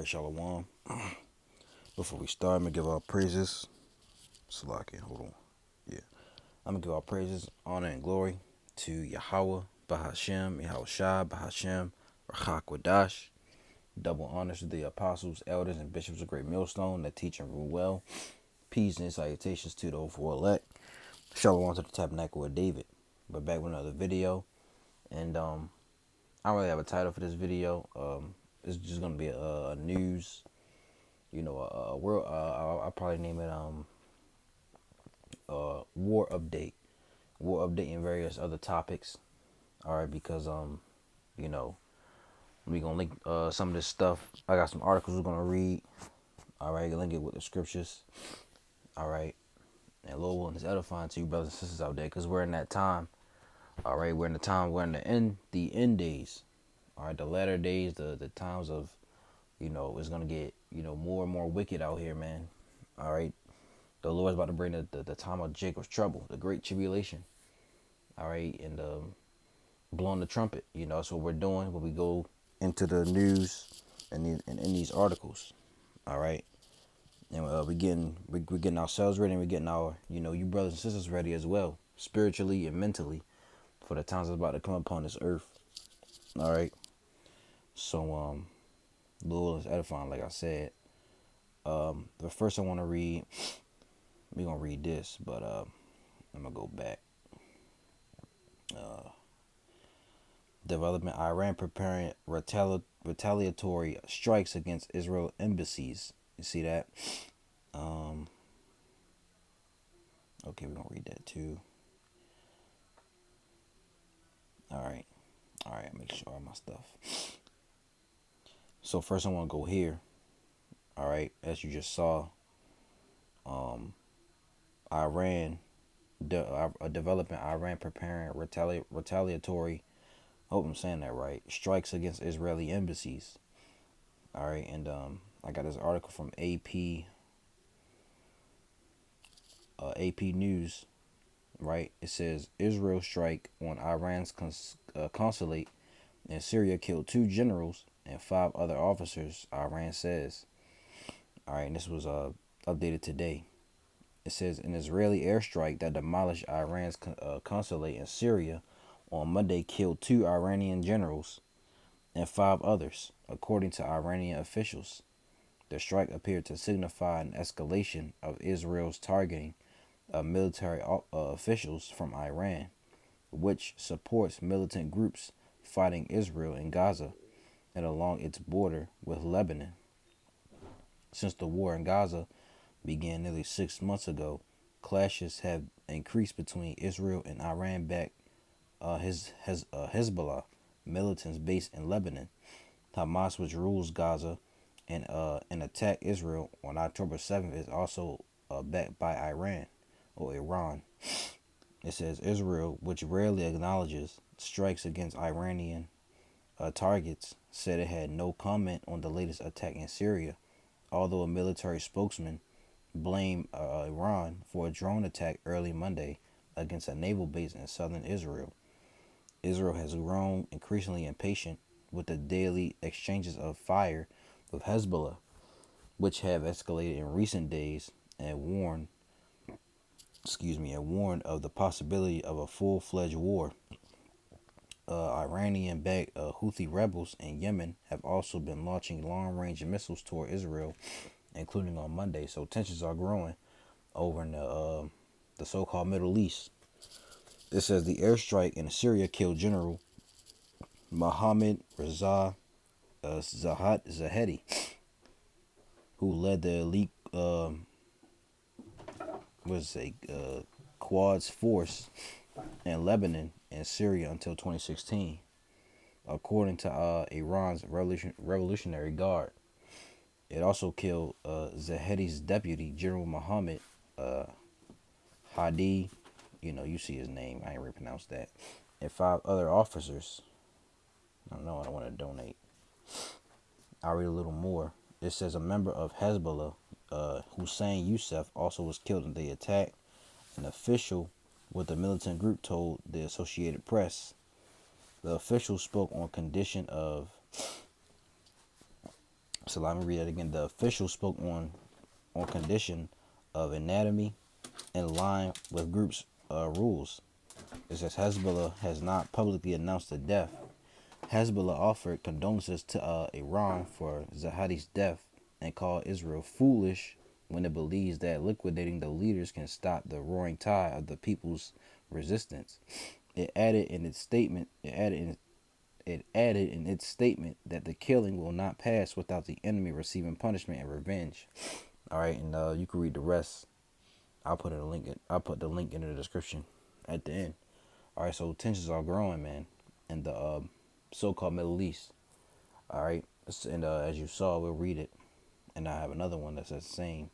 Alright, Shalom. Before we start, I'm gonna give our praises. Salakia, hold on. Yeah. I'm gonna give our praises, honor, and glory to Yahweh, Bahashem, Yahweh Shai, Bahashem, Rachak Wadash. Double honors to the apostles, elders, and bishops of Great Millstone that teach and rule well. Peace and salutations to the hopeful elect. Shalom to the tabernacle of David. We're back with another video. And I don't really have a title for this video. It's just gonna be a news, world. I'll probably name it war update, and various other topics. All right, because you know, we gonna link some of this stuff. I got some articles we're gonna read. All right, link it with the scriptures. All right, and Lord willing, is edifying to you, brothers and sisters out there, because we're in that time. All right, we're in the end days. All right, the latter days, the times of, it's gonna get more and more wicked out here, man. All right, the Lord's about to bring the time of Jacob's trouble, the great tribulation. All right, and blowing the trumpet. That's what we're doing when we go into the news and in these articles. All right, and we're getting ourselves ready, and we're getting our you brothers and sisters ready as well, spiritually and mentally, for the times that's about to come upon this earth. All right, so Lord is edifying, like I said. The first I want to read, we're gonna read this, but I'm gonna go back. Development: Iran preparing retaliatory strikes against Israel embassies. You see that? Okay, we're gonna read that too. All right, make sure all my stuff. So first, I want to go here. All right, as you just saw, Iran, developing Iran preparing retaliatory. I hope I'm saying that right. Strikes against Israeli embassies. All right, and I got this article from AP News. Right, it says Israel strike on Iran's consulate in Syria killed 2 generals and 5 other officers. Iran says. All right, and this was updated today. It says an Israeli airstrike that demolished Iran's consulate in Syria on Monday killed 2 Iranian generals and 5 others, according to Iranian officials. The strike appeared to signify an escalation of Israel's targeting of military officials from Iran, which supports militant groups fighting Israel in Gaza and along its border with Lebanon. Since the war in Gaza began nearly 6 months ago, clashes have increased between Israel and Iran-backed Hezbollah militants based in Lebanon. Hamas, which rules Gaza and attacked Israel on October 7th, is also backed by Iran or Iran. It says Israel, which rarely acknowledges strikes against Iranian targets, said it had no comment on the latest attack in Syria, although a military spokesman blamed Iran for a drone attack early Monday against a naval base in southern Israel. Israel has grown increasingly impatient with the daily exchanges of fire with Hezbollah, which have escalated in recent days, and warned of the possibility of a full-fledged war. Iranian-backed Houthi rebels in Yemen have also been launching long-range missiles toward Israel, including on Monday. So tensions are growing over in the so-called Middle East. It says the airstrike in Syria killed General Mohammed Reza Zahedi, who led the elite Quds force in Lebanon and Syria until 2016, according to Iran's Revolutionary Guard. It also killed Zahedi's deputy, General Mohammed Hadi. You see his name. I ain't really pronounced that. And 5 other officers. I don't know. I don't want to donate. I'll read a little more. It says a member of Hezbollah, Hussein Youssef, also was killed in the attack. An official with the militant group told the Associated Press. The official spoke on condition of So let me read it again. The official spoke on condition of anatomy in line with group's rules. It says Hezbollah has not publicly announced the death. Hezbollah offered condolences to Iran for Zahadi's death and called Israel foolish when it believes that liquidating the leaders can stop the roaring tide of the people's resistance. It added in its statement. It added in its statement that the killing will not pass without the enemy receiving punishment and revenge. All right, and you can read the rest. I'll put the link in the description at the end. All right, so tensions are growing, man, in the so-called Middle East. All right, and as you saw, we'll read it, and I have another one that says the same.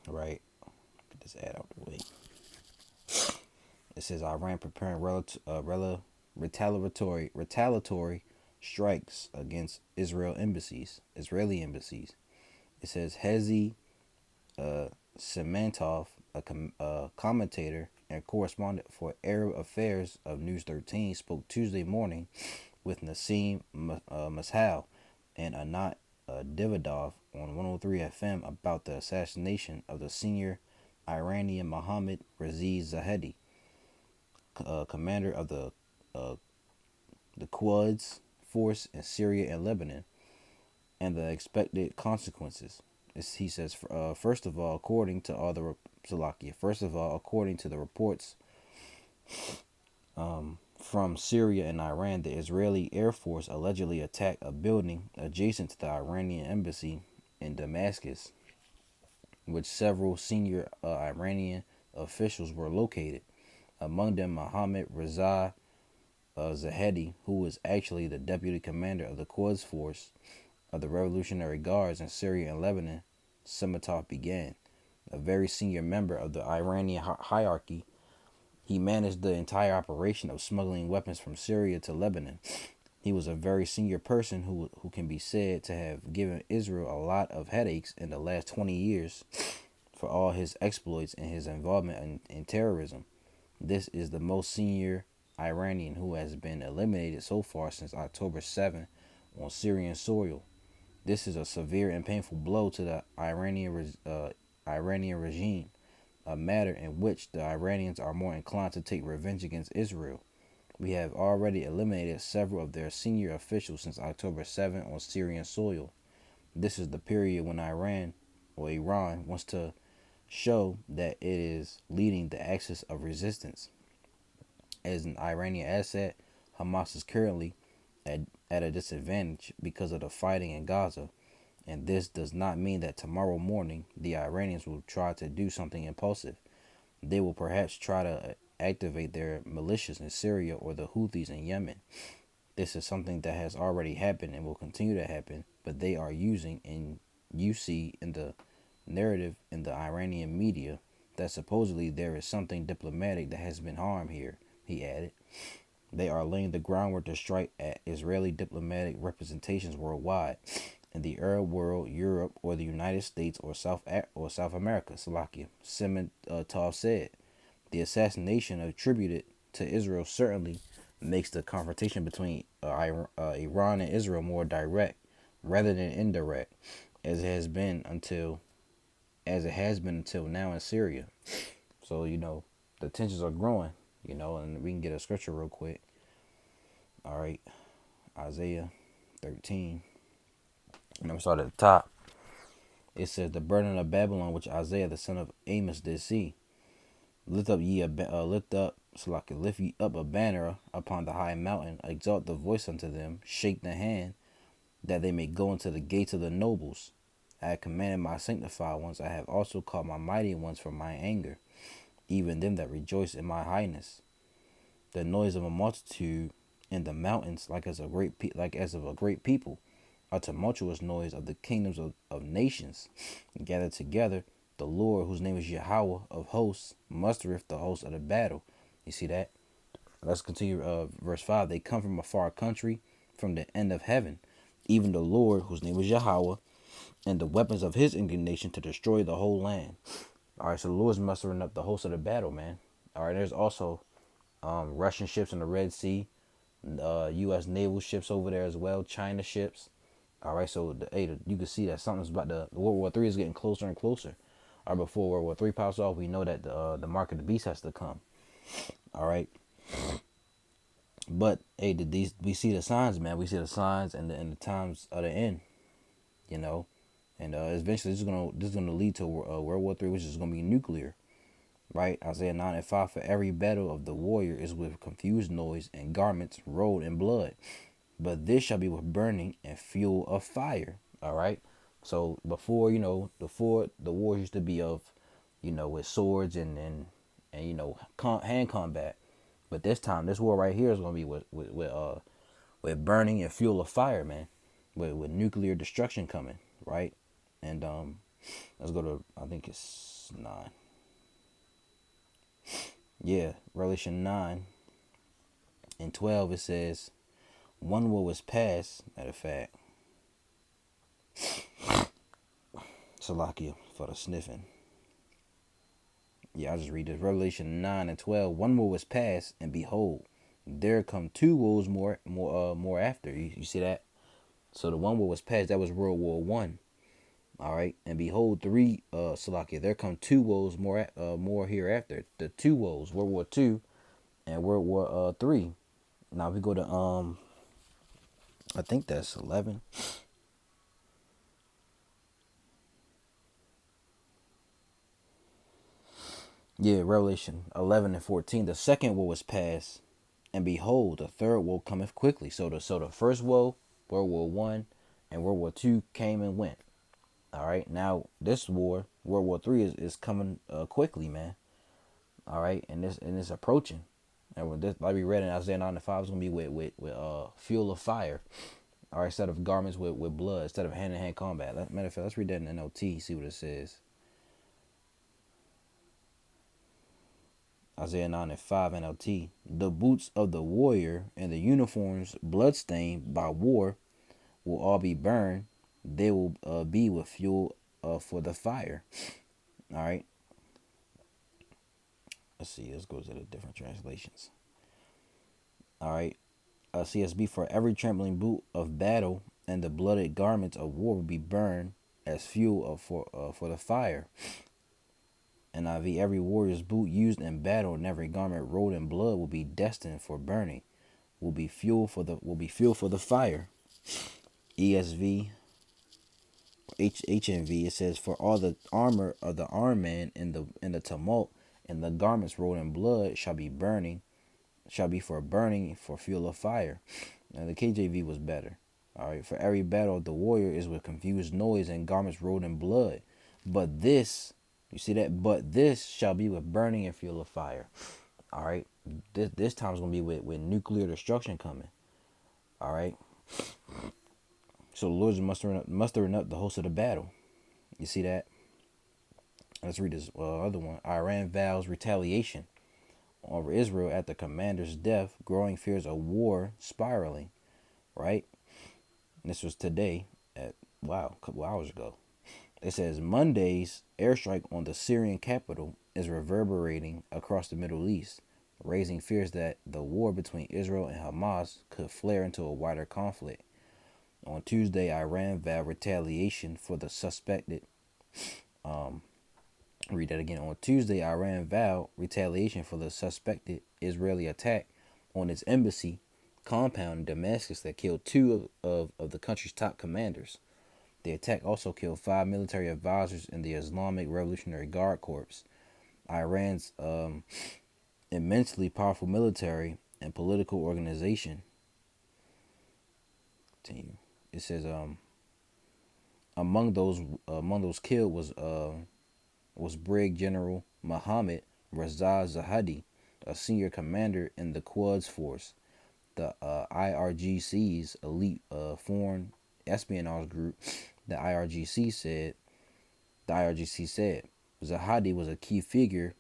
All right, get this ad out the way. It says Iran preparing retaliatory strikes against Israeli embassies. It says Hezi Semantov, a commentator and correspondent for Arab Affairs of News 13, spoke Tuesday morning with Nassim Mashal and Anat Davidov on 103 FM about the assassination of the senior Iranian Mohammad Reza Zahedi, commander of the Quds force in Syria and Lebanon, and the expected consequences. He says, first of all, according to the reports from Syria and Iran, the Israeli Air Force allegedly attacked a building adjacent to the Iranian embassy in Damascus, which several senior Iranian officials were located. Among them, Mohammad Reza Zahedi, who was actually the deputy commander of the Quds Force of the Revolutionary Guards in Syria and Lebanon. Sematov began. A very senior member of the Iranian hierarchy, he managed the entire operation of smuggling weapons from Syria to Lebanon. He was a very senior person who can be said to have given Israel a lot of headaches in the last 20 years for all his exploits and his involvement in terrorism. This is the most senior Iranian who has been eliminated so far since October 7 on Syrian soil. This is a severe and painful blow to the Iranian regime, a matter in which the Iranians are more inclined to take revenge against Israel. We have already eliminated several of their senior officials since October 7 on Syrian soil. This is the period when Iran wants to show that it is leading the axis of resistance. As an Iranian asset, Hamas is currently at a disadvantage because of the fighting in Gaza, and this does not mean that tomorrow morning the Iranians will try to do something impulsive. They will perhaps try to activate their militias in Syria or the Houthis in Yemen. This is something that has already happened and will continue to happen, but they are using, and you see in the narrative in the Iranian media, that supposedly there is something diplomatic that has been harmed here, he added. They are laying the groundwork to strike at Israeli diplomatic representations worldwide, in the Arab world, Europe, or the United States, or South America. Salakia Sementov said. The assassination attributed to Israel certainly makes the confrontation between Iran and Israel more direct rather than indirect, as it has been until now in Syria. So the tensions are growing. And we can get a scripture real quick. All right, Isaiah 13. And I'm gonna start at the top. It says, "The burden of Babylon, which Isaiah the son of Amos did see. Lift ye up a banner upon the high mountain. Exalt the voice unto them. Shake the hand, that they may go into the gates of the nobles. I have commanded my sanctified ones. I have also called my mighty ones from my anger, even them that rejoice in my highness. The noise of a multitude in the mountains, like as of a great people, a tumultuous noise of the kingdoms of nations, gathered together. The Lord, whose name is Yahweh of hosts, mustereth the host of the battle." You see that? Let's continue. Verse 5. "They come from a far country, from the end of heaven, even the Lord, whose name is Yahweh, and the weapons of his indignation to destroy the whole land." All right, so the Lord's mustering up the host of the battle, man. All right, there's also Russian ships in the Red Sea. U.S. naval ships over there as well, China ships. All right, so you can see that something's about the World War Three is getting closer and closer. Or before World War Three pops off, we know that the mark of the beast has to come. All right, but hey, these we see the signs, man. We see the signs and the times of the end. You know, and eventually this is gonna lead to World War Three, which is gonna be nuclear. Right, Isaiah 9:5. For every battle of the warrior is with confused noise and garments rolled in blood, but this shall be with burning and fuel of fire. All right. So before the wars used to be of, with swords and hand combat, but this war right here is gonna be with burning and fuel of fire, man, with nuclear destruction coming, right? And let's go to, I think it's 9. Yeah, Revelation 9:12. It says, one war was past. Matter of fact, Salakia for the sniffing. Yeah, I'll just read this. Revelation 9:12. One war was past, and behold, there come two woes more after. You see that? So the one war was past. That was World War One. All right, and behold, Salakia. There come two woes more hereafter. The two woes, World War Two and World War Three. Now if we go to I think that's 11. Yeah, Revelation 11:14. The second woe was past, and behold, the third woe cometh quickly. So the first woe, World War One, and World War Two came and went. All right, now this war, World War Three, is coming quickly, man. All right, and it's approaching. And with this, like we read in Isaiah 9:5, it's gonna be with fuel of fire. All right, instead of garments with blood, instead of hand to hand combat. Matter of fact, let's read that in NLT. See what it says. Isaiah 9:5 NLT. The boots of the warrior and the uniforms bloodstained by war will all be burned. They will be with fuel for the fire. All right. Let's see. Let's go to the different translations. All right. CSB. For every trampling boot of battle and the blooded garments of war will be burned as fuel for the fire. NIV. Every warrior's boot used in battle and every garment rolled in blood will be destined for burning. Will be fuel for the fire. ESV, HNV. It says, for all the armor of the armed man in the tumult and the garments rolled in blood shall be for burning for fuel of fire. Now the KJV was better. All right. For every battle of the warrior is with confused noise and garments rolled in blood. But this, you see that? But this shall be with burning and fuel of fire. All right. This time is gonna be with nuclear destruction coming. All right. So the Lord is mustering up the host of the battle. You see that? Let's read this other one. Iran vows retaliation over Israel at the commander's death. Growing fears of war spiraling. Right? And this was today a couple hours ago. It says Monday's airstrike on the Syrian capital is reverberating across the Middle East, raising fears that the war between Israel and Hamas could flare into a wider conflict. On Tuesday, Iran vowed retaliation for the suspected. Read that again. On Tuesday, Iran vowed retaliation for the suspected Israeli attack on its embassy compound in Damascus that killed two of the country's top commanders. The attack also killed 5 military advisors in the Islamic Revolutionary Guard Corps. Iran's immensely powerful military and political organization. Continue. It says among those killed was Brig General Mohammed Reza Zahedi, a senior commander in the Quds Force, the IRGC's elite foreign espionage group. The IRGC said Zahedi was a key figure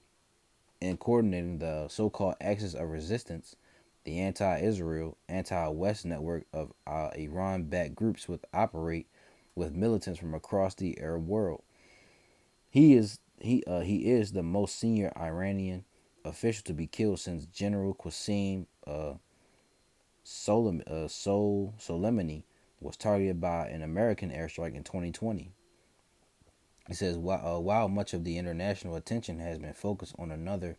in coordinating the so-called Axis of Resistance, the anti-Israel, anti-West network of Iran-backed groups which operate with militants from across the Arab world. He is the most senior Iranian official to be killed since General Qasim Soleimani was targeted by an American airstrike in 2020. It says while much of the international attention has been focused on another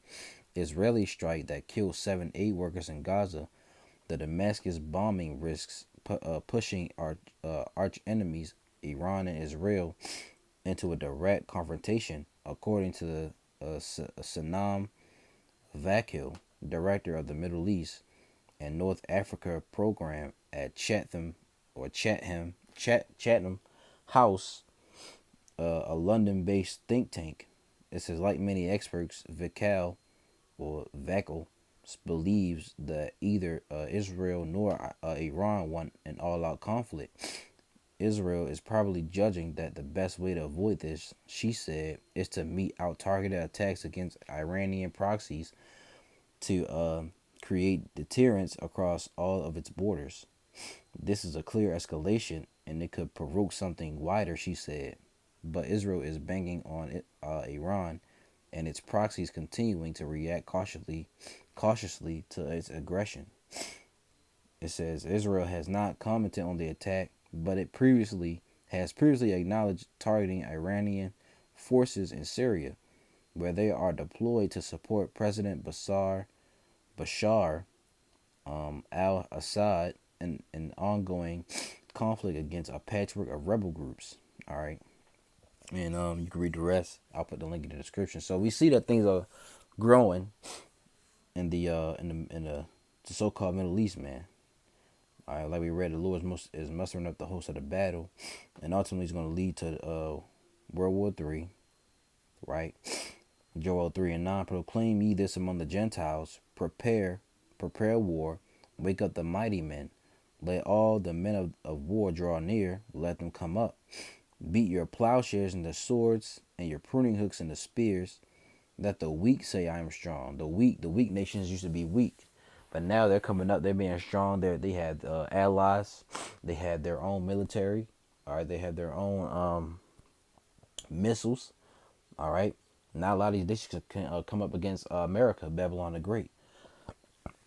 Israeli strike that killed 7 aid workers in Gaza, the Damascus bombing risks pushing arch enemies Iran and Israel into a direct confrontation, according to the Sanam Vakil, director of the Middle East and North Africa program at Chatham House, a London-based think tank. It says, like many experts, Vakil believes that either Israel nor Iran want an all-out conflict. Israel is probably judging that the best way to avoid this, she said, is to mete out targeted attacks against Iranian proxies to create deterrence across all of its borders. This is a clear escalation and it could provoke something wider, she said. But Israel is banking on Iran and its proxies continuing to react cautiously to its aggression. It says Israel has not commented on the attack, but it previously acknowledged targeting Iranian forces in Syria, where they are deployed to support President Bashar al-Assad in an ongoing conflict against a patchwork of rebel groups. All right, and you can read the rest. I'll put the link in the description. So we see that things are growing in the so-called Middle East, man. All right, like we read, the Lord is mustering up the host of the battle, and ultimately is going to lead to World War III, right? Joel 3:9, proclaim ye this among the Gentiles, prepare war, wake up the mighty men, let all the men of war draw near, let them come up. Beat your plowshares into swords, and your pruning hooks into spears. Let the weak say, I am strong. The weak nations used to be weak, but now they're coming up. They're being strong. They had allies. They had their own military. All right, they had their own missiles. All right, now a lot of these nations can come up against America, Babylon the Great.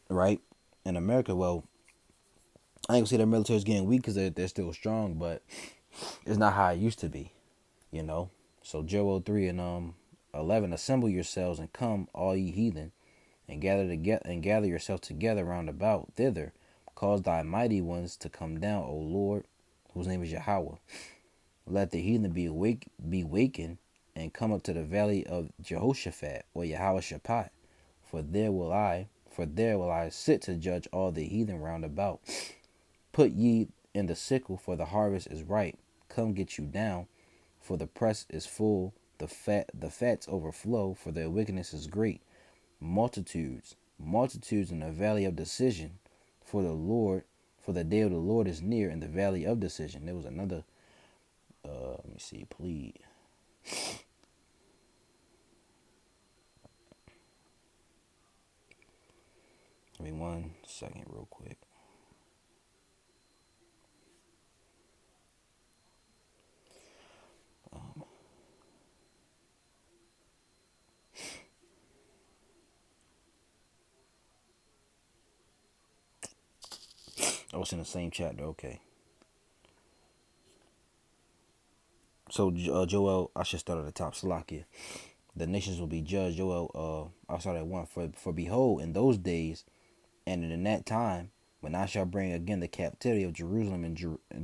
Right, in America, well, I ain't gonna say their military is getting weak because they're still strong, but it's not how it used to be. You know. So Joel 3:11, assemble yourselves and come, all ye heathen, and gather yourselves together round about thither. Cause thy mighty ones to come down, O Lord, whose name is Yahweh. Let the heathen be wakened, and come up to the valley of Jehoshaphat, or Yahweh Shaphat. For there will I sit to judge all the heathen round about. Put ye in the sickle, for the harvest is ripe. Come get you down, for the press is full, the fats overflow, for their wickedness is great. Multitudes in the valley of decision, for the day of the Lord is near in the valley of decision. There was another let me see, please. Give me 1 second real quick. Oh, it's in the same chapter. Okay. So Joel, I should start at the top. Salakia. The nations will be judged. Joel, I'll start at 1. For behold, in those days, and in that time, when I shall bring again the captivity of Jerusalem of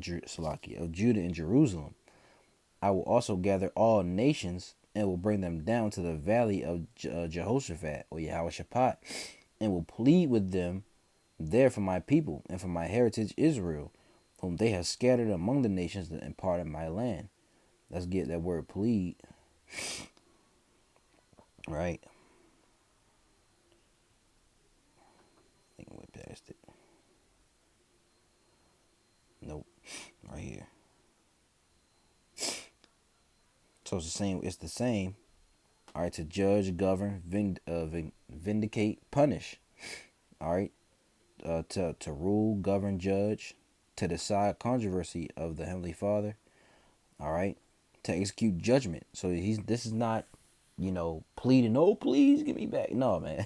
Judah and Jerusalem, I will also gather all nations and will bring them down to the valley of Jehoshaphat, or Yahweh Shaphat, and will plead with them there for my people and for my heritage Israel, whom they have scattered among the nations in part of my land. Let's get that word plead, right? I think I went past it. Nope, right here. So it's the same. It's the same. All right, to judge, govern, vindicate, punish. All right, to rule, govern, judge, to decide controversy of the Heavenly Father. All right, to execute judgment. So this is not, pleading. Oh, please give me back. No, man.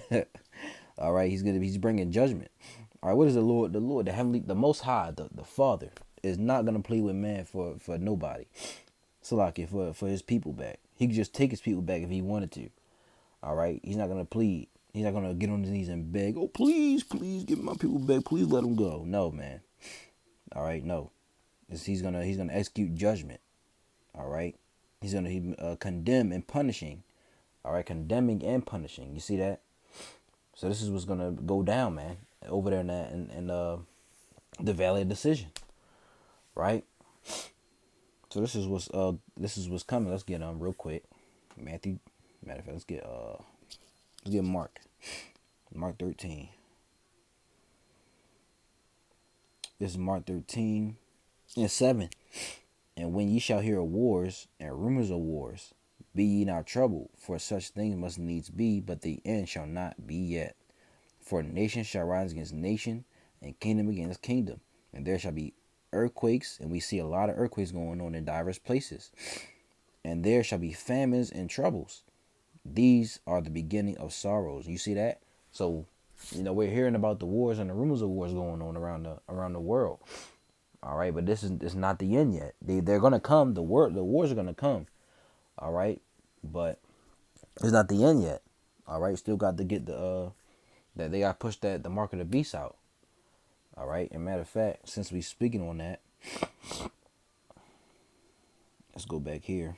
All right, he's bringing judgment. All right, what is the Lord? The Lord, the heavenly, the Most High, the Father is not gonna plead with man for nobody. So like for his people back, he could just take his people back if he wanted to. All right, he's not gonna plead. He's not gonna get on his knees and beg. Oh, please, please give my people back. Please let them go. No, man. All right, no. He's gonna execute judgment. All right, he's gonna condemn and punishing. All right, condemning and punishing. You see that? So this is what's gonna go down, man, over there in the Valley of Decision, right? So this is what's coming. Let's get real quick. Matthew, matter of fact, let's get Mark 13. This is Mark 13 and 7. And when ye shall hear of wars and rumors of wars, be ye not troubled, for such things must needs be, but the end shall not be yet. For nation shall rise against nation, and kingdom against kingdom, and there shall be earthquakes, and we see a lot of earthquakes going on in diverse places. And there shall be famines and troubles. These are the beginning of sorrows. You see that? So, we're hearing about the wars and the rumors of wars going on around the world. All right, but this is not the end yet. They're gonna come. The wars are gonna come. All right, but it's not the end yet. All right, still got to get that they got to push the mark of the beast out. All right, and matter of fact, since we speaking on that, let's go back here.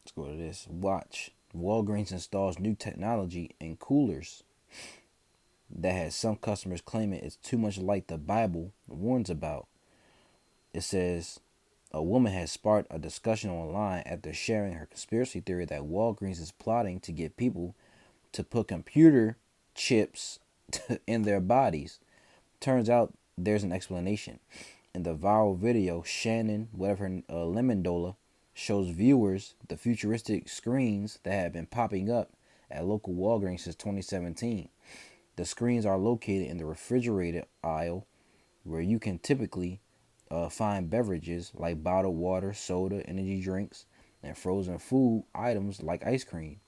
Let's go to this. Watch. Walgreens installs new technology in coolers that has some customers claiming it's too much like the Bible warns about. It says a woman has sparked a discussion online after sharing her conspiracy theory that Walgreens is plotting to get people to put computer chips in their bodies. Turns out there's an explanation. In the viral video, Shannon, whatever Lemondola, shows viewers the futuristic screens that have been popping up at local Walgreens since 2017. The screens are located in the refrigerated aisle where you can typically find beverages like bottled water, soda, energy drinks, and frozen food items like ice cream.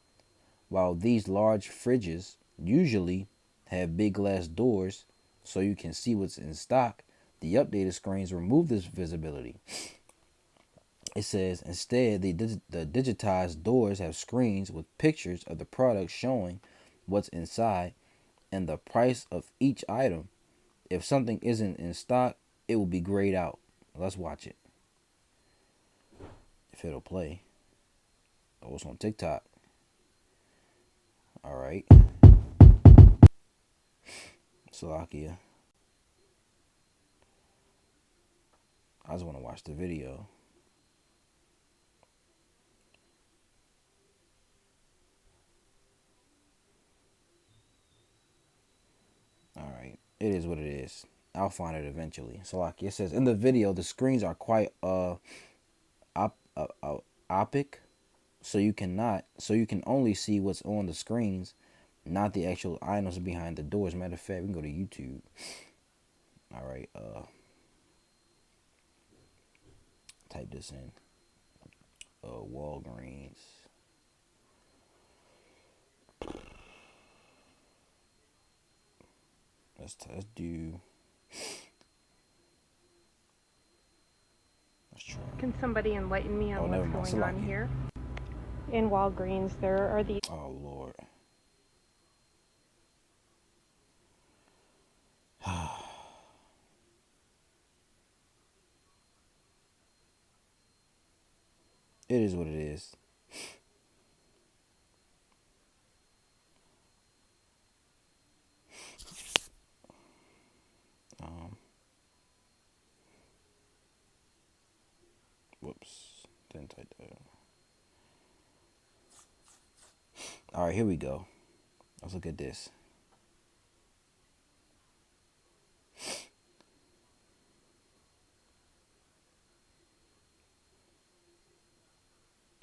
While these large fridges usually have big glass doors so you can see what's in stock, the updated screens remove this visibility. It says instead the digitized doors have screens with pictures of the product showing what's inside and the price of each item. If something isn't in stock, it will be grayed out. Let's watch it. If it'll play. Oh, it's on TikTok. All right. Slovakia. I just want to watch the video. All right. It is what it is. I'll find it eventually. Slovakia. It says in the video the screens are quite opaque, so you can only see what's on the screens, not the actual items behind the doors. Matter of fact, we can go to YouTube. All right. Type this in. Walgreens. Let's do. Let's try. Can somebody enlighten me on what's going on here? In Walgreens, there are these. Oh Lord. It is what it is. Whoops. Didn't type that. All right, here we go. Let's look at this.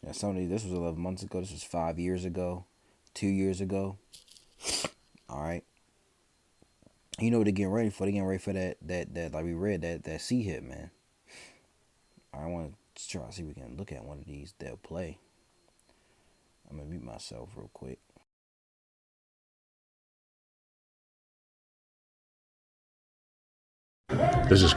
Yeah, this was 11 months ago. This was 5 years ago, 2 years ago. All right. You know what they're getting ready for? They're getting ready for that like we read, that C hit, man. I want to try to see if we can look at one of these. They'll play. I'm gonna mute myself real quick. This is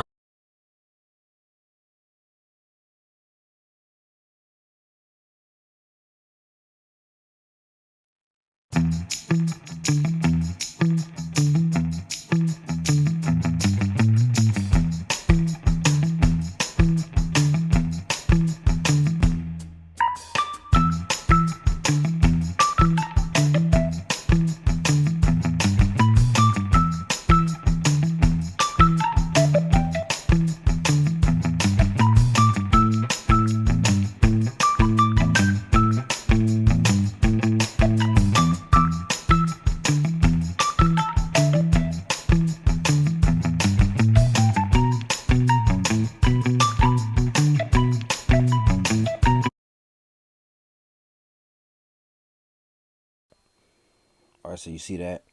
All right, so you see that,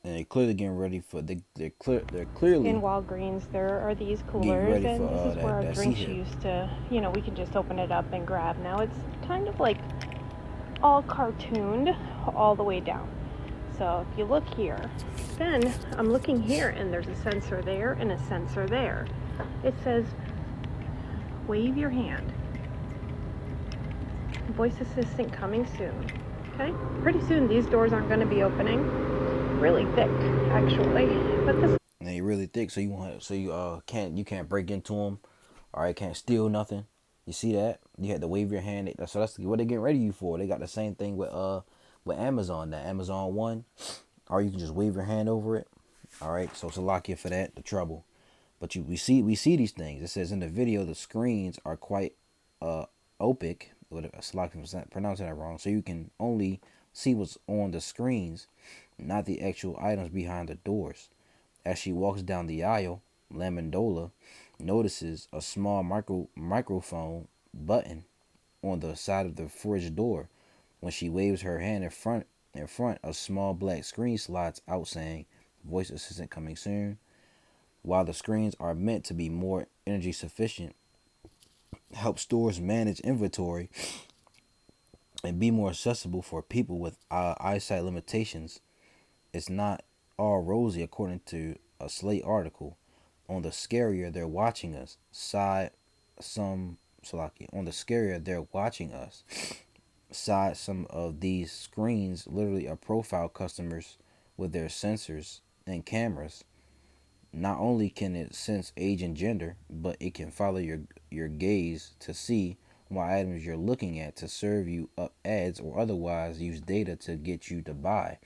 and they're clearly getting ready for they're clearly In Walgreens, there are these getting coolers, ready for and this is where our that drinks C-hip. used to, we can just open it up and grab. Now it's kind of like all cartooned all the way down. So if you look here, then I'm looking here, and there's a sensor there and a sensor there. It says, wave your hand. Voice assistant coming soon. Okay? Pretty soon these doors aren't going to be opening. Really thick, actually. But this And they really thick, so you can't break into them. All right, can't steal nothing. You see that? You had to wave your hand. So that's what they're getting ready you for. They got the same thing with Amazon, that Amazon One, or you can just wave your hand over it. All right, so it's a lock you for that, the trouble. But we see these things. It says in the video the screens are quite opaque. It's like I'm pronouncing that wrong. So you can only see what's on the screens, not the actual items behind the doors. As she walks down the aisle, Lamondola notices a small microphone button on the side of the fridge door. When she waves her hand in front, a small black screen slides out saying, "Voice assistant coming soon." While the screens are meant to be more energy sufficient, help stores manage inventory, and be more accessible for people with eyesight limitations, it's not all rosy according to a Slate article. On the scarier they're watching us, sighed some Salaki. On the scarier they're watching us, sighed some of these screens literally are profile customers with their sensors and cameras. Not only can it sense age and gender, but it can follow your gaze to see what items you're looking at to serve you up ads or otherwise use data to get you to buy,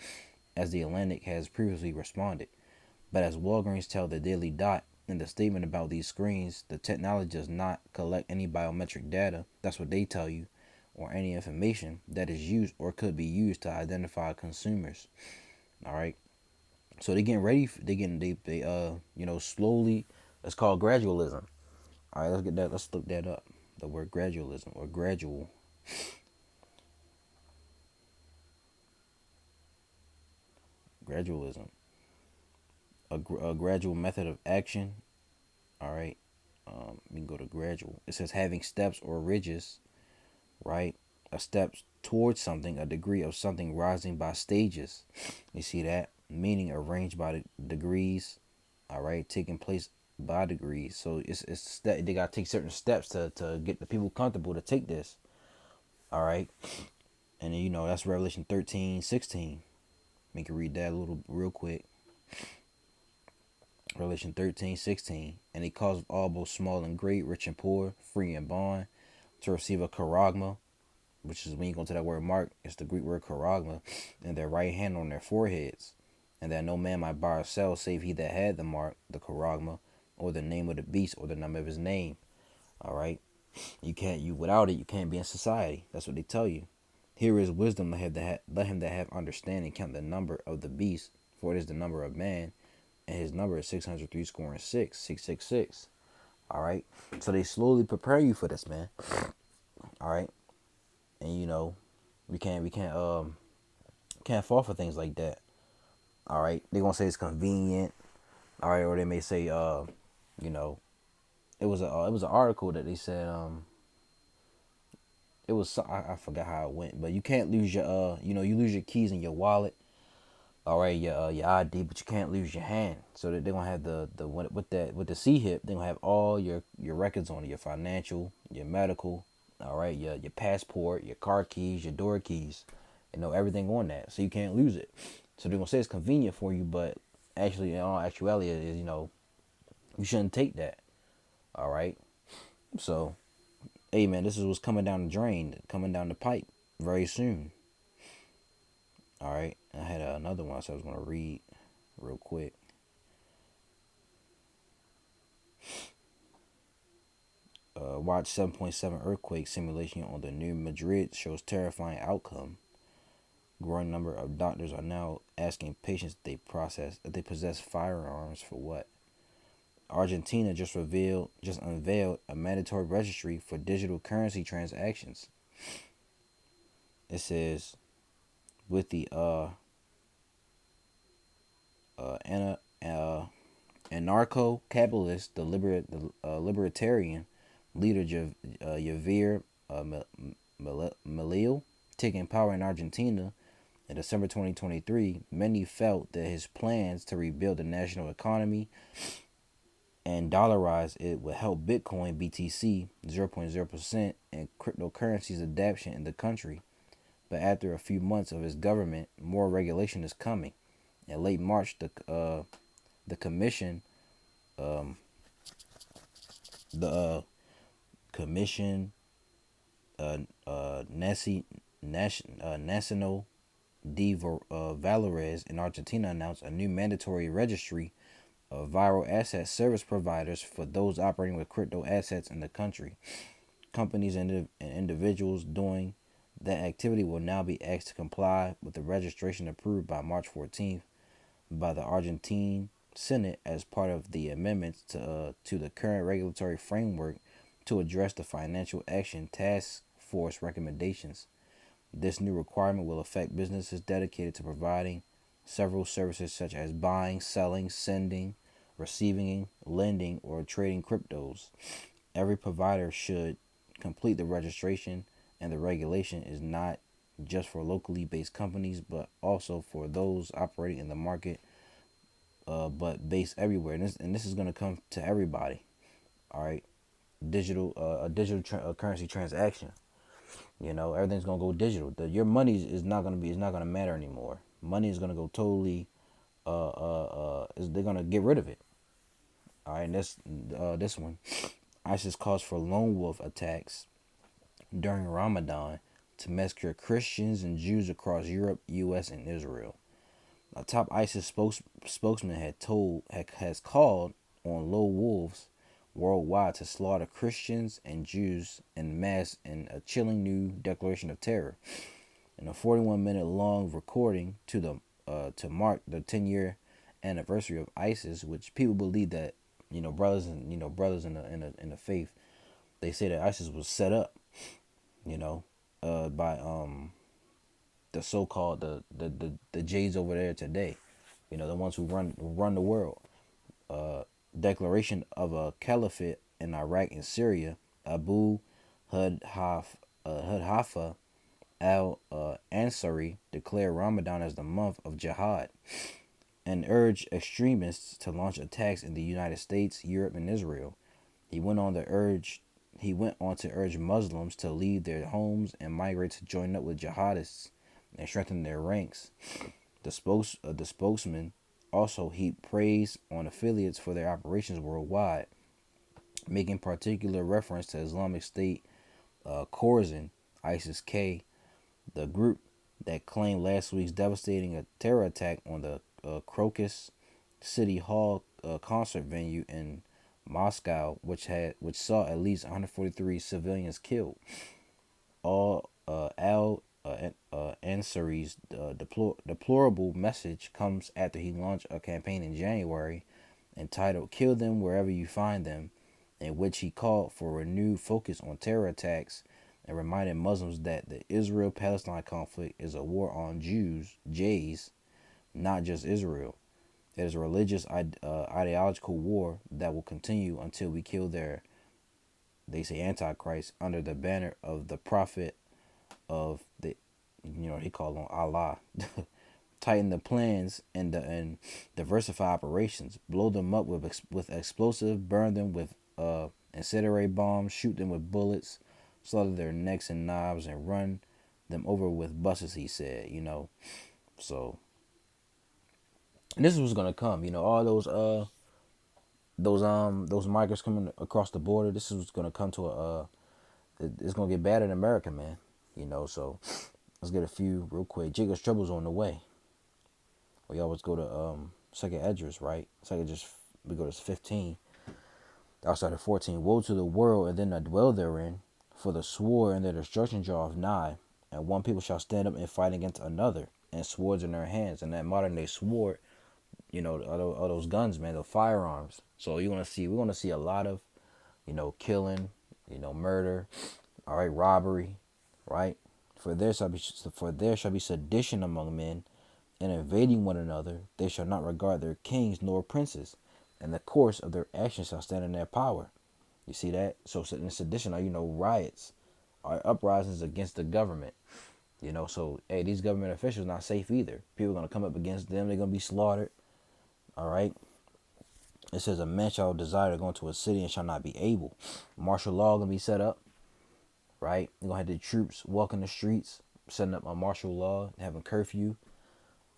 as the Atlantic has previously responded. But as Walgreens tell the Daily Dot in the statement about these screens, the technology does not collect any biometric data, that's what they tell you, or any information that is used or could be used to identify consumers. All right. So they getting ready. They slowly. It's called gradualism. All right, let's get that. Let's look that up. The word gradualism or gradual. Gradualism. A gradual method of action. All right. We can go to gradual. It says having steps or ridges. Right. A step towards something. A degree of something rising by stages. You see that? Meaning arranged by the degrees. All right. Taking place by degrees. So it's that they gotta take certain steps to get the people comfortable to take this. All right. And then, that's Revelation 13:16. We can read that a little real quick. Revelation 13:16. And he caused all both small and great, rich and poor, free and bond, to receive a charagma, which is when you go to that word mark, it's the Greek word charagma, and their right hand on their foreheads, and that no man might buy or sell save he that had the mark, the charagma, or the name of the beast, or the number of his name. All right. You without it, you can't be in society. That's what they tell you. Here is wisdom. Let him that have understanding count the number of the beast, for it is the number of man, and his number is 603 score and 666. All right. So they slowly prepare you for this, man. All right. And we can't fall for things like that. All right. They gonna say it's convenient. All right. Or they may say you know, it was an article that they said It was I forgot how it went, but you can't lose your you lose your keys in your wallet, all right, your ID, but you can't lose your hand. So that they're gonna have the with the C hip, they're gonna have all your records on it, your financial, your medical, all right, your passport, your car keys, your door keys, everything on that. So you can't lose it. So they're gonna say it's convenient for you, but actually, in all actuality, it is you shouldn't take that. All right. So hey man, this is what's coming down the drain, coming down the pipe very soon. All right. I had another one, so I was gonna read real quick. Watch 7.7 earthquake simulation on the new Madrid shows terrifying outcome. Growing number of doctors are now asking patients if they possess firearms for what. Argentina just unveiled a mandatory registry for digital currency transactions. It says with the uh, anarcho-capitalist, libertarian leader Javier Milei taking power in Argentina in December 2023, many felt that his plans to rebuild the national economy and dollarize it would help Bitcoin BTC 0.0% and cryptocurrencies adoption in the country. But after a few months of his government, more regulation is coming. In late March, the commission um, the commission Nacional de Valores in Argentina announced a new mandatory registry of viral asset service providers for those operating with crypto assets in the country. Companies and individuals doing that activity will now be asked to comply with the registration approved by March 14th by the Argentine Senate as part of the amendments to the current regulatory framework to address the Financial Action Task Force recommendations. This new requirement will affect businesses dedicated to providing several services such as buying, selling, sending, receiving, lending, or trading cryptos. Every provider should complete the registration, and the regulation is not just for locally based companies but also for those operating in the market but based everywhere. And this is going to come to everybody. All right, currency transaction. Everything's gonna go digital. Your money is not gonna be. It's not gonna matter anymore. Money is gonna go totally. They're gonna get rid of it. All right, and this one. ISIS calls for lone wolf attacks during Ramadan to massacre Christians and Jews across Europe, U.S., and Israel. A top ISIS spokesman has called on lone wolves worldwide to slaughter Christians and Jews en masse in a chilling new declaration of terror. In a 41-minute long recording to mark the 10-year anniversary of ISIS, which people believe that brothers and brothers in the faith, they say that ISIS was set up, you know, by the so-called the Jays over there today, the ones who run the world. Declaration of a caliphate in Iraq and Syria, Abu Hudhafa al Ansari declared Ramadan as the month of jihad and urged extremists to launch attacks in the United States, Europe, and Israel. He went on to urge Muslims to leave their homes and migrate to join up with jihadists and strengthen their ranks. The spokesman also heaped praise on affiliates for their operations worldwide, making particular reference to Islamic State Khorasan, ISIS-K, the group that claimed last week's devastating terror attack on the Crocus City Hall concert venue in Moscow, which saw at least 143 civilians killed. All Al Ansari's deplorable message comes after he launched a campaign in January entitled "Kill Them Wherever You Find Them," in which he called for a renewed focus on terror attacks and reminded Muslims that the Israel-Palestine conflict is a war on Jays, not just Israel. It is a religious ideological war that will continue until we kill they say Antichrist, under the banner of the prophet of the, he called on Allah. Tighten the plans and diversify operations. Blow them up with explosive. Burn them with incendiary bombs. Shoot them with bullets. Slaughter their necks and knives and run them over with buses. He said, So, and this is what's gonna come. All those migrants coming across the border. This is what's gonna come to it's gonna get bad in America, man. So let's get a few real quick. Jacob's trouble's on the way. We always go to Second Esdras, right? We go to 15. Outside of 14. Woe to the world and them that dwell therein, for the sword and their destruction draweth nigh, and one people shall stand up and fight against another, and swords in their hands. And that modern day sword, all those guns, man, the firearms. So we're gonna see a lot of, killing, murder, all right, robbery, right? For there shall be sedition among men, and invading one another. They shall not regard their kings nor princes, and the course of their actions shall stand in their power. You see that? So in sedition are, riots, are uprisings against the government. So hey, these government officials not safe either. People are gonna come up against them. They're gonna be slaughtered. All right. It says a man shall desire to go into a city and shall not be able. Martial law gonna be set up. Right. You're gonna have the troops walking the streets, setting up a martial law, having curfew.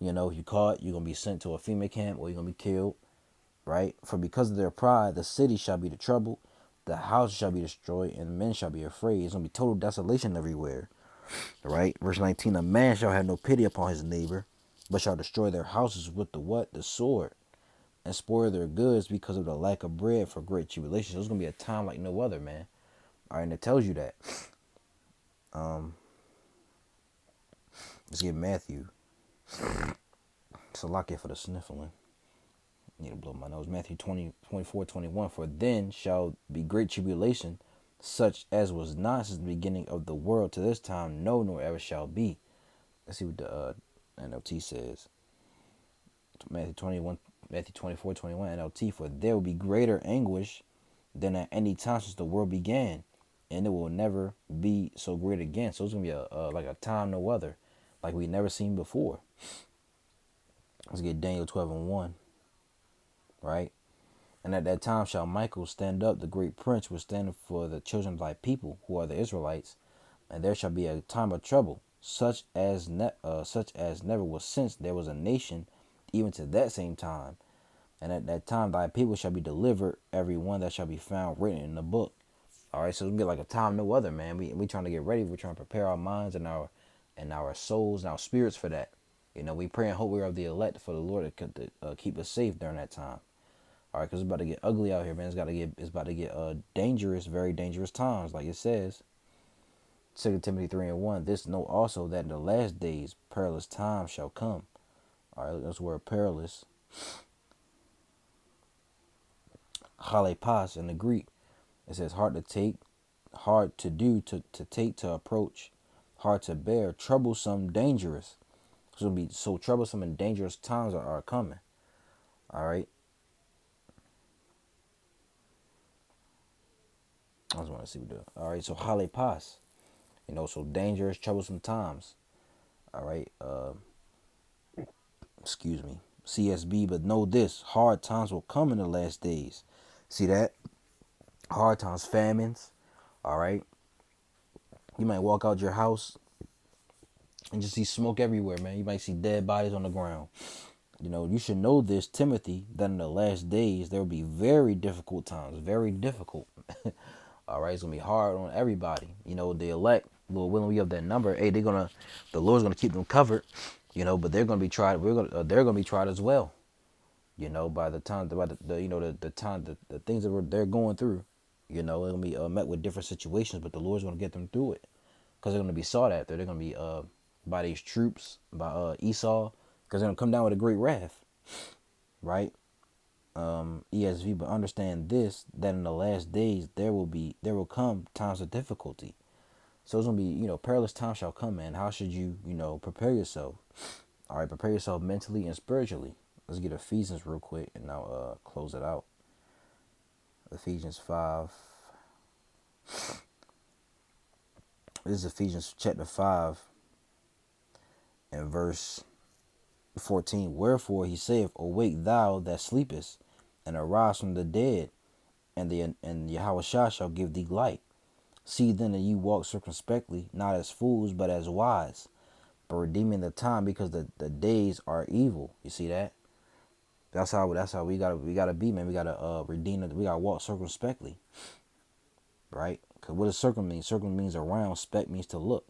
If you caught, you're gonna be sent to a FEMA camp or you're gonna be killed. Right? For because of their pride, the city shall be the trouble, the house shall be destroyed, and men shall be afraid. It's gonna be total desolation everywhere. Right? Verse 19, a man shall have no pity upon his neighbor, but shall destroy their houses with the what? The sword, and spoil their goods because of the lack of bread for great tribulation. So it's gonna be a time like no other, man. All right, and it tells you that. Let's get Matthew. It's a locket for the sniffling. Need to blow my nose. Matthew 20:24-21. For then shall be great tribulation, such as was not since the beginning of the world to this time, no, nor ever shall be. Let's see what the NLT says. Matthew 24:21 NLT. For there will be greater anguish than at any time since the world began, and it will never be so great again. So it's gonna be like a time no other, like we never seen before. Let's get Daniel 12:1. Right? And at that time shall Michael stand up, the great prince, will stand for the children of thy people, who are the Israelites, and there shall be a time of trouble, such as never was since there was a nation, even to that same time. And at that time thy people shall be delivered, every one that shall be found written in the book. All right, so it's gonna be like a time no other, man. We trying to get ready. We're trying to prepare our minds and our souls and our spirits for that. We pray and hope we're of the elect for the Lord to keep us safe during that time. All right, because it's about to get ugly out here, man. It's about to get dangerous, very dangerous times, like it says. 2 Timothy 3:1. This know also that in the last days perilous times shall come. All right, that's the word perilous. Halepas in the Greek. It says hard to take, hard to do, to take, to approach, hard to bear, troublesome, dangerous. It's going to be so troublesome and dangerous times are coming. All right. I just want to see what the. All right, so halepas, so dangerous, troublesome times. All right, excuse me, CSB, but know this: hard times will come in the last days. See that? Hard times, famines. All right, you might walk out your house and just see smoke everywhere, man. You might see dead bodies on the ground. You should know this, Timothy, that in the last days there will be very difficult times, very difficult. All right, it's gonna be hard on everybody. The elect, Lord willing, we have that number. Hey, the Lord's gonna keep them covered. But they're gonna be tried. They're gonna be tried as well. By the time, the time, the things that they're going through. They're gonna be met with different situations, but the Lord's gonna get them through it, because they're gonna be sought after. They're gonna be by these troops, by Esau, because they're gonna come down with a great wrath, right? ESV, but understand this, that in the last days there will come times of difficulty. So it's gonna be, perilous times shall come, man. How should you, prepare yourself? All right, prepare yourself mentally and spiritually. Let's get Ephesians real quick, and I'll close it out. Ephesians 5. This is Ephesians chapter 5 and verse 14. Wherefore he saith, Awake thou that sleepest, and arise from the dead, and Yahushua shall give thee light. See then that you walk circumspectly, not as fools, but as wise, but redeeming the time, because the days are evil. You see that? That's how we gotta be, man. We gotta redeem it. We gotta walk circumspectly, right? Cause what does circum mean? Circum means around. Spec means to look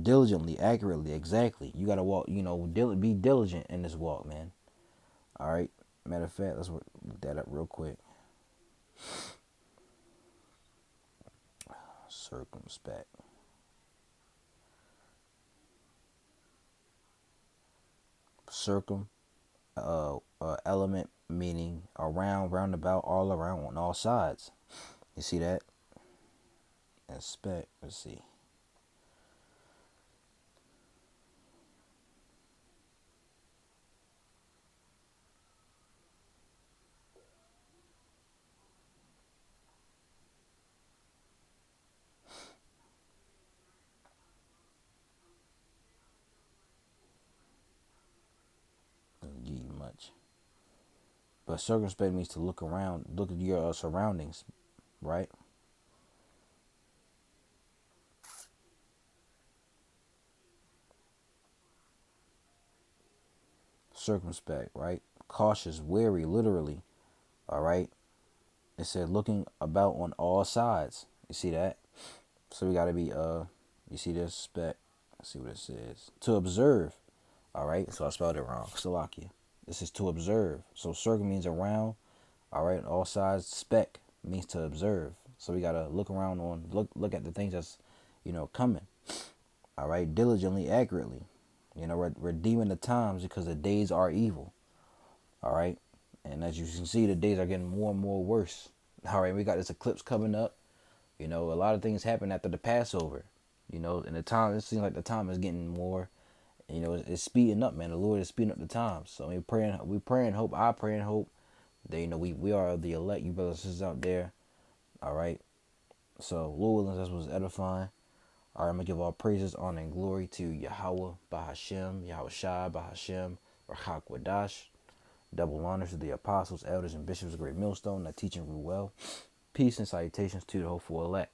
diligently, accurately, exactly. You gotta walk. Be diligent in this walk, man. All right. Matter of fact, let's look that up real quick. Circumspect. Circum. Element meaning around, roundabout, all around, on all sides. You see that? And spec. Let's see. Doesn't give you much. But circumspect means to look around, look at your surroundings, right? Circumspect, right? Cautious, wary, literally, all right? It said looking about on all sides. You see that? So we got to be, you see this spec? Let's see what it says. To observe, all right? So I spelled it wrong. Slovakia. This is to observe. So circle means around, all right? All sides. Spec means to observe. So we got to look around look at the things that's, coming. All right? Diligently, accurately. Redeeming the times because the days are evil. All right? And as you can see, the days are getting more and more worse. All right? We got this eclipse coming up. A lot of things happen after the Passover. And the time, it seems like the time is getting more, it's speeding up, man. The Lord is speeding up the time. So we pray and hope, I pray and hope that, we are the elect, you brothers and sisters out there. All right? So, Lord willing, that's what's edifying. All right, I'm going to give all praises, honor, and glory to Yahweh, Bahashem, Yahushua, Bahashem, Rachak Wadash. Double honors to the apostles, elders, and bishops of Great Millstone that teach and rule well. Peace and salutations to the hopeful elect.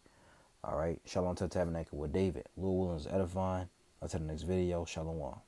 All right, shalom to the tabernacle with David. Lord willing is edifying. Until the next video, shalom.